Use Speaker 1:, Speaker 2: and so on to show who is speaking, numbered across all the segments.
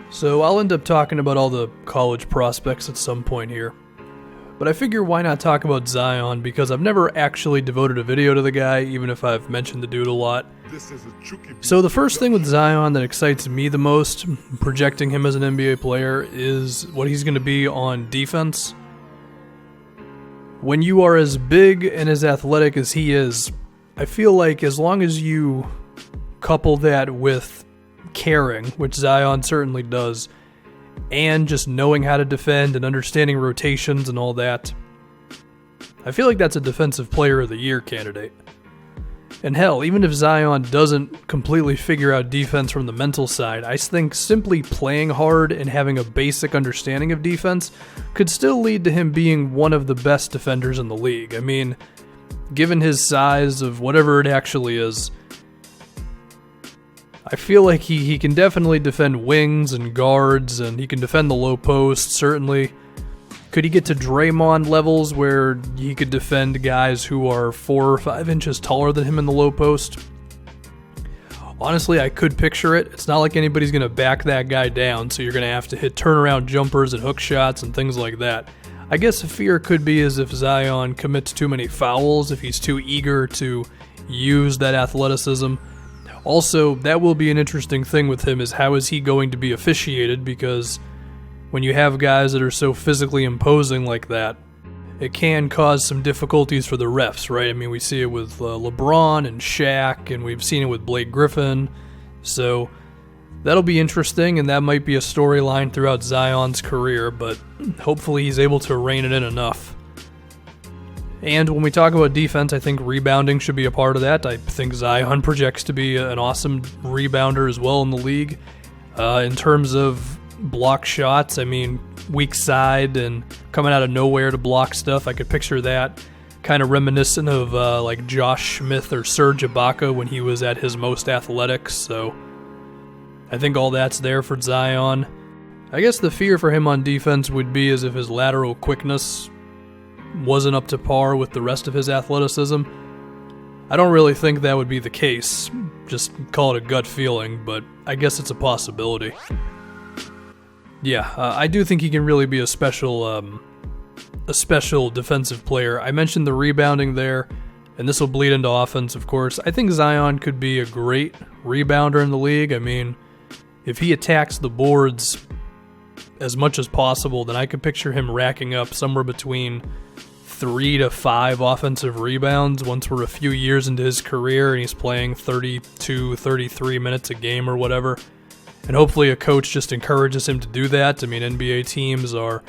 Speaker 1: So I'll end up talking about all the college prospects at some point here. But I figure why not talk about Zion, because I've never actually devoted a video to the guy, even if I've mentioned the dude a lot. So the first thing with Zion that excites me the most, projecting him as an NBA player, is what he's going to be on defense. When you are as big and as athletic as he is, I feel like as long as you couple that with caring, which Zion certainly does, and just knowing how to defend and understanding rotations and all that, I feel like that's a Defensive Player of the Year candidate. And hell, even if Zion doesn't completely figure out defense from the mental side, I think simply playing hard and having a basic understanding of defense could still lead to him being one of the best defenders in the league. I mean, given his size of whatever it actually is, I feel like he can definitely defend wings and guards, and he can defend the low post, certainly. Could he get to Draymond levels where he could defend guys who are 4 or 5 inches taller than him in the low post? Honestly, I could picture it. It's not like anybody's going to back that guy down, so you're going to have to hit turnaround jumpers and hook shots and things like that. I guess a fear could be as if Zion commits too many fouls, if he's too eager to use that athleticism. Also, that will be an interesting thing with him, is how is he going to be officiated, because when you have guys that are so physically imposing like that, it can cause some difficulties for the refs, right? I mean, we see it with LeBron and Shaq, and we've seen it with Blake Griffin, so that'll be interesting, and that might be a storyline throughout Zion's career, but hopefully he's able to rein it in enough. And when we talk about defense, I think rebounding should be a part of that. I think Zion projects to be an awesome rebounder as well in the league. In terms of block shots, I mean, weak side and coming out of nowhere to block stuff, I could picture that. Kind of reminiscent of like Josh Smith or Serge Ibaka when he was at his most athletic. So I think all that's there for Zion. I guess the fear for him on defense would be as if his lateral quickness wasn't up to par with the rest of his athleticism. I don't really think that would be the case. Just call it a gut feeling, but I guess it's a possibility. Yeah, I do think he can really be a special defensive player. I mentioned the rebounding there, and this will bleed into offense, of course. I think Zion could be a great rebounder in the league. I mean, if he attacks the boards as much as possible, then I could picture him racking up somewhere between 3 to 5 offensive rebounds once we're a few years into his career and he's playing 32, 33 minutes a game or whatever. And hopefully a coach just encourages him to do that. I mean, NBA teams are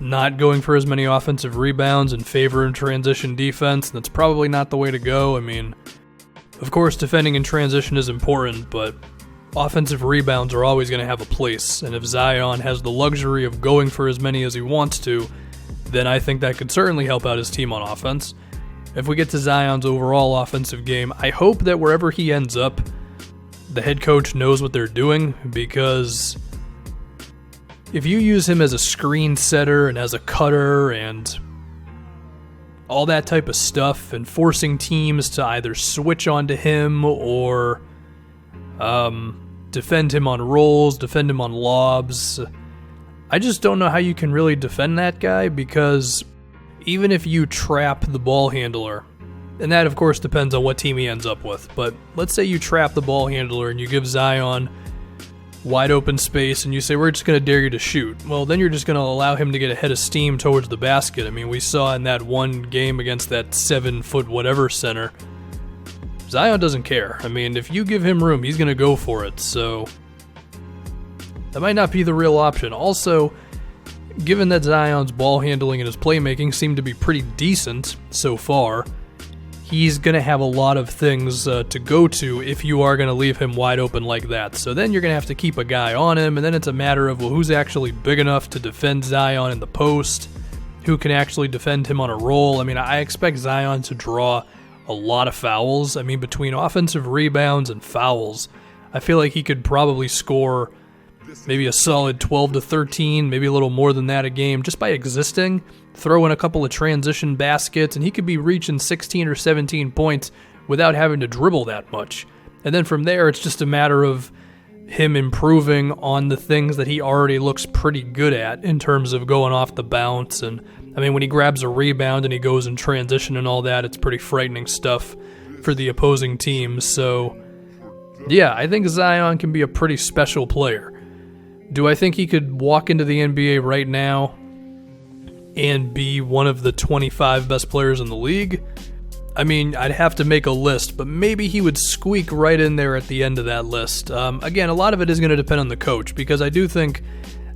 Speaker 1: not going for as many offensive rebounds in favor of transition defense, and that's probably not the way to go. I mean, of course, defending in transition is important, but offensive rebounds are always going to have a place. And if Zion has the luxury of going for as many as he wants to, then I think that could certainly help out his team on offense. If we get to Zion's overall offensive game, I hope that wherever he ends up, the head coach knows what they're doing, because if you use him as a screen setter and as a cutter and all that type of stuff and forcing teams to either switch onto him or defend him on rolls, defend him on lobs, I just don't know how you can really defend that guy, because even if you trap the ball handler, and that of course depends on what team he ends up with, but let's say you trap the ball handler and you give Zion wide open space and you say, we're just going to dare you to shoot. Well, then you're just going to allow him to get a head of steam towards the basket. I mean, we saw in that one game against that 7-foot whatever center, Zion doesn't care. I mean, if you give him room, he's going to go for it, so that might not be the real option. Also, given that Zion's ball handling and his playmaking seem to be pretty decent so far, he's going to have a lot of things to go to if you are going to leave him wide open like that. So then you're going to have to keep a guy on him, and then it's a matter of, well, who's actually big enough to defend Zion in the post? Who can actually defend him on a roll? I mean, I expect Zion to draw a lot of fouls. I mean, between offensive rebounds and fouls, I feel like he could probably score maybe a solid 12 to 13, maybe a little more than that a game, just by existing, throw in a couple of transition baskets, and he could be reaching 16 or 17 points without having to dribble that much. And then from there, it's just a matter of him improving on the things that he already looks pretty good at in terms of going off the bounce. And I mean, when he grabs a rebound and he goes in transition and all that, it's pretty frightening stuff for the opposing team. So yeah, I think Zion can be a pretty special player. Do I think he could walk into the NBA right now and be one of the 25 best players in the league? I mean, I'd have to make a list, but maybe he would squeak right in there at the end of that list. Again, a lot of it is going to depend on the coach, because I do think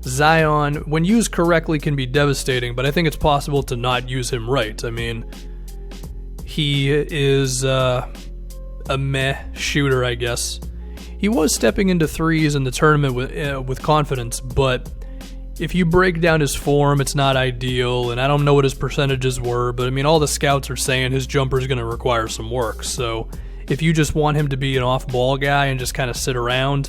Speaker 1: Zion, when used correctly, can be devastating, but I think it's possible to not use him right. I mean, he is a meh shooter, I guess. He was stepping into threes in the tournament with confidence, but if you break down his form, it's not ideal, and I don't know what his percentages were, but I mean, all the scouts are saying his jumper is going to require some work. So if you just want him to be an off-ball guy and just kind of sit around,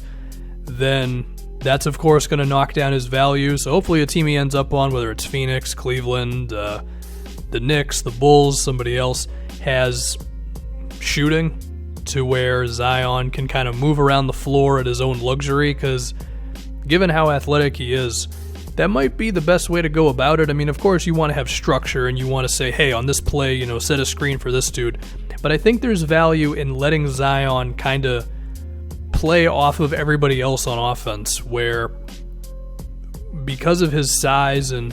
Speaker 1: then that's, of course, going to knock down his value. So hopefully a team he ends up on, whether it's Phoenix, Cleveland, the Knicks, the Bulls, somebody else, has shooting to where Zion can kind of move around the floor at his own luxury, because given how athletic he is, that might be the best way to go about it. I mean, of course, you want to have structure and you want to say, hey, on this play, set a screen for this dude. But I think there's value in letting Zion kind of play off of everybody else on offense, where because of his size and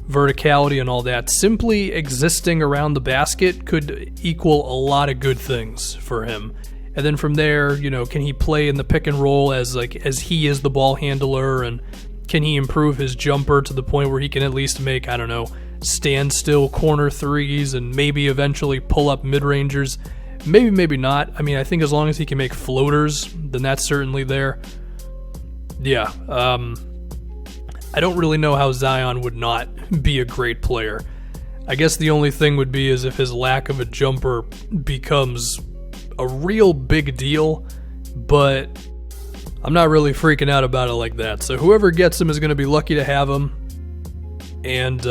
Speaker 1: verticality and all that, simply existing around the basket could equal a lot of good things for him. And then from there, can he play in the pick and roll as he is the ball handler, and can he improve his jumper to the point where he can at least make, standstill corner threes and maybe eventually pull up mid-rangers? Maybe, maybe not. I mean, I think as long as he can make floaters, then that's certainly there. Yeah, I don't really know how Zion would not be a great player. I guess the only thing would be is if his lack of a jumper becomes a real big deal, but I'm not really freaking out about it like that. So whoever gets him is going to be lucky to have him. And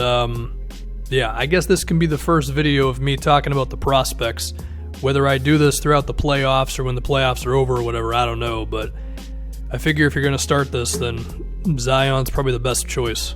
Speaker 1: yeah, I guess this can be the first video of me talking about the prospects. Whether I do this throughout the playoffs or when the playoffs are over or whatever, I don't know. But I figure if you're going to start this, then Zion's probably the best choice.